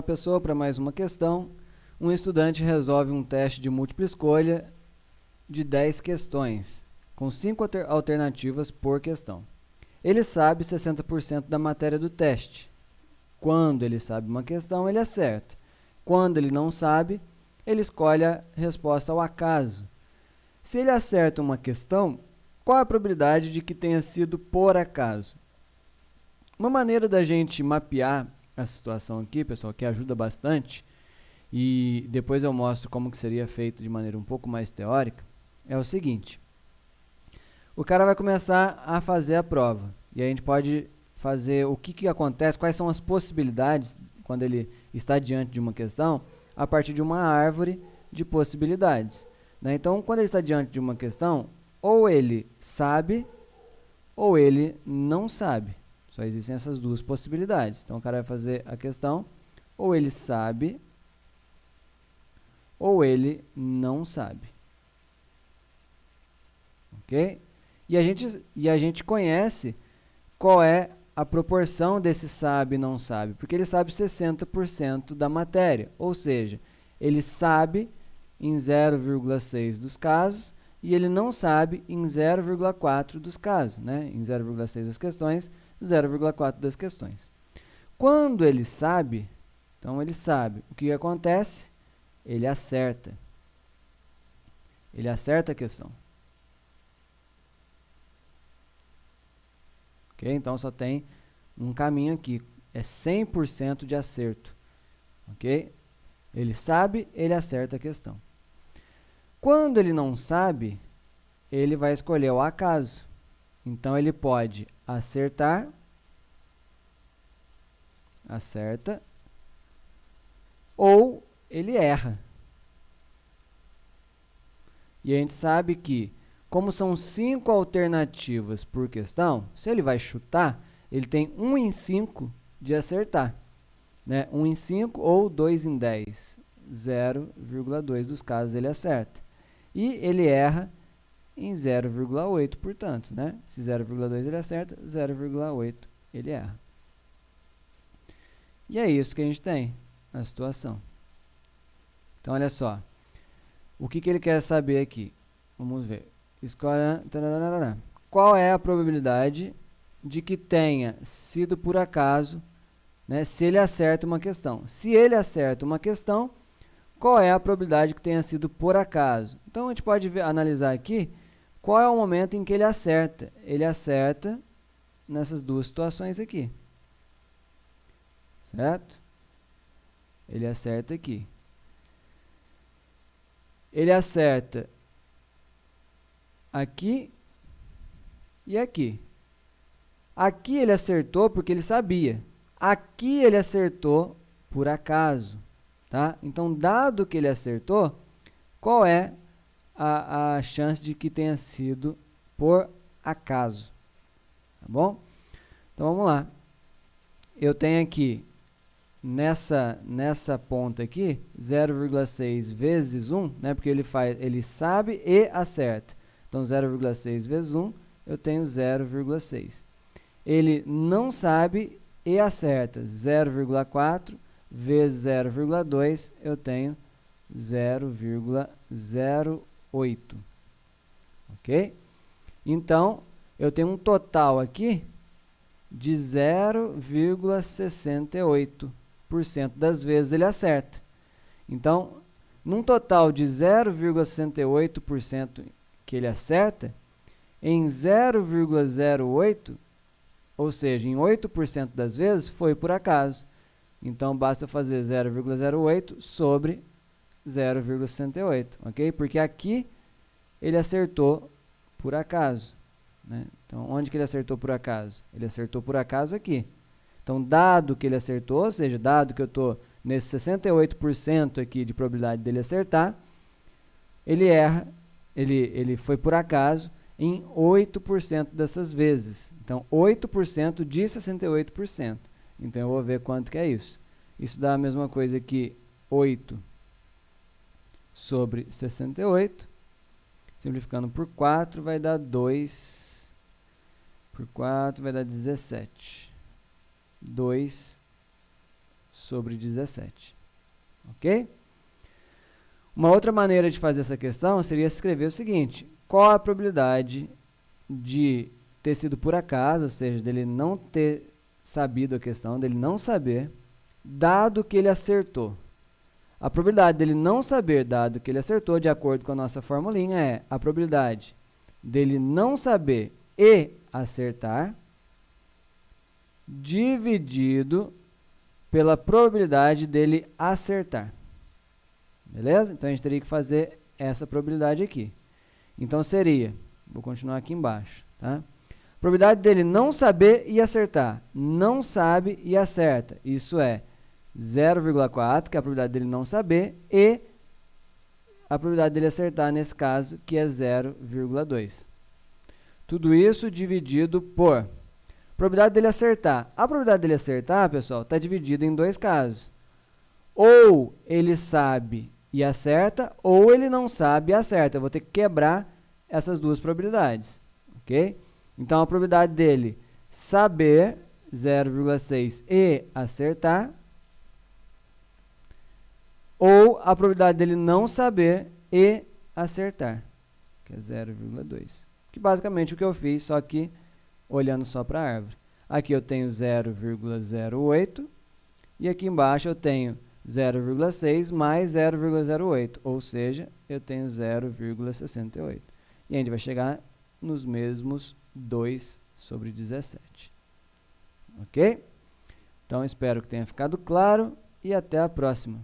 Olá pessoal, para mais uma questão. Um estudante resolve um teste de múltipla escolha de 10 questões, com 5 alternativas por questão. Ele sabe 60% da matéria do teste. Quando ele sabe uma questão, ele acerta. Quando ele não sabe, ele escolhe a resposta ao acaso. Se ele acerta uma questão, qual a probabilidade de que tenha sido por acaso? Uma maneira da gente mapear a situação aqui, pessoal, que ajuda bastante, e depois eu mostro como que seria feito de maneira um pouco mais teórica, é o seguinte. O cara vai começar a fazer a prova, e a gente pode fazer o que acontece, quais são as possibilidades quando ele está diante de uma questão, a partir de uma árvore de possibilidades, né? Então, quando ele está diante de uma questão, ou ele sabe, ou ele não sabe. Só existem essas duas possibilidades. Então, o cara vai fazer a questão, ou ele sabe, ou ele não sabe. Ok? E a gente conhece qual é a proporção desse sabe e não sabe, porque ele sabe 60% da matéria, ou seja, ele sabe em 0,6 dos casos e ele não sabe em 0,4 dos casos, né? Em 0,6 das questões, 0,4 das questões. Quando ele sabe, então ele sabe, o que acontece? Ele acerta. Ele acerta a questão. Ok? Então só tem um caminho aqui, é 100% de acerto. Ok? Ele sabe, ele acerta a questão. Quando ele não sabe, ele vai escolher o acaso. Então, ele pode acertar, acerta, ou ele erra. E a gente sabe que, como são 5 alternativas por questão, se ele vai chutar, ele tem 1 em 5 de acertar, né? 1 em 5 ou 2 em 10. 0,2 dos casos ele acerta. E ele erra em 0,8, portanto, né? Se 0,2 ele acerta, 0,8 ele erra. E é isso que a gente tem na situação. Então, olha só. O que ele quer saber aqui? Vamos ver. Escolha. Qual é a probabilidade de que tenha sido por acaso, né, se ele acerta uma questão? Se ele acerta uma questão, qual é a probabilidade que tenha sido por acaso? Então, a gente pode analisar aqui qual é o momento em que ele acerta. Ele acerta nessas duas situações aqui. Certo? Ele acerta aqui. Ele acerta aqui e aqui. Aqui ele acertou porque ele sabia. Aqui ele acertou por acaso. Tá? Então, dado que ele acertou, qual é a chance de que tenha sido por acaso? Tá bom? Então, vamos lá. Eu tenho aqui, nessa ponta aqui, 0,6 vezes 1, né? Porque ele sabe e acerta. Então, 0,6 vezes 1, eu tenho 0,6. Ele não sabe e acerta. 0,4 vezes 0,2, eu tenho 0,08. Ok? Então, eu tenho um total aqui de 0,68% das vezes ele acerta. Então, num total de 0,68% que ele acerta, em 0,08, ou seja, em 8% das vezes, foi por acaso. Então, basta fazer 0,08 sobre 0,68, ok? Porque aqui ele acertou por acaso, né? Então, onde que ele acertou por acaso? Ele acertou por acaso aqui. Então, dado que ele acertou, ou seja, dado que eu estou nesse 68% aqui de probabilidade dele acertar, ele erra, ele foi por acaso em 8% dessas vezes. Então, 8% de 68%. Então, eu vou ver quanto que é isso. Isso dá a mesma coisa que 8 sobre 68. Simplificando por 4, vai dar 2. Por 4 vai dar 17. 2 sobre 17. Ok? Uma outra maneira de fazer essa questão seria escrever o seguinte: qual a probabilidade de ter sido por acaso, ou seja, dele não ter sabido a questão, dele não saber, dado que ele acertou. A probabilidade dele não saber, dado que ele acertou, de acordo com a nossa formulinha, é a probabilidade dele não saber e acertar dividido pela probabilidade dele acertar. Beleza? Então, a gente teria que fazer essa probabilidade aqui. Então, seria, vou continuar aqui embaixo, tá? Probabilidade dele não saber e acertar. Não sabe e acerta. Isso é 0,4, que é a probabilidade dele não saber, e a probabilidade dele acertar, nesse caso, que é 0,2. Tudo isso dividido por probabilidade dele acertar. A probabilidade dele acertar, pessoal, está dividida em dois casos. Ou ele sabe e acerta, ou ele não sabe e acerta. Eu vou ter que quebrar essas duas probabilidades, ok? Então, a probabilidade dele saber, 0,6, e acertar, ou a probabilidade dele não saber e acertar, que é 0,2. Que basicamente o que eu fiz, só que olhando só para a árvore. Aqui eu tenho 0,08 e aqui embaixo eu tenho 0,6 mais 0,08, ou seja, eu tenho 0,68. E a gente vai chegar nos mesmos 2 sobre 17. Ok? Então, espero que tenha ficado claro e até a próxima.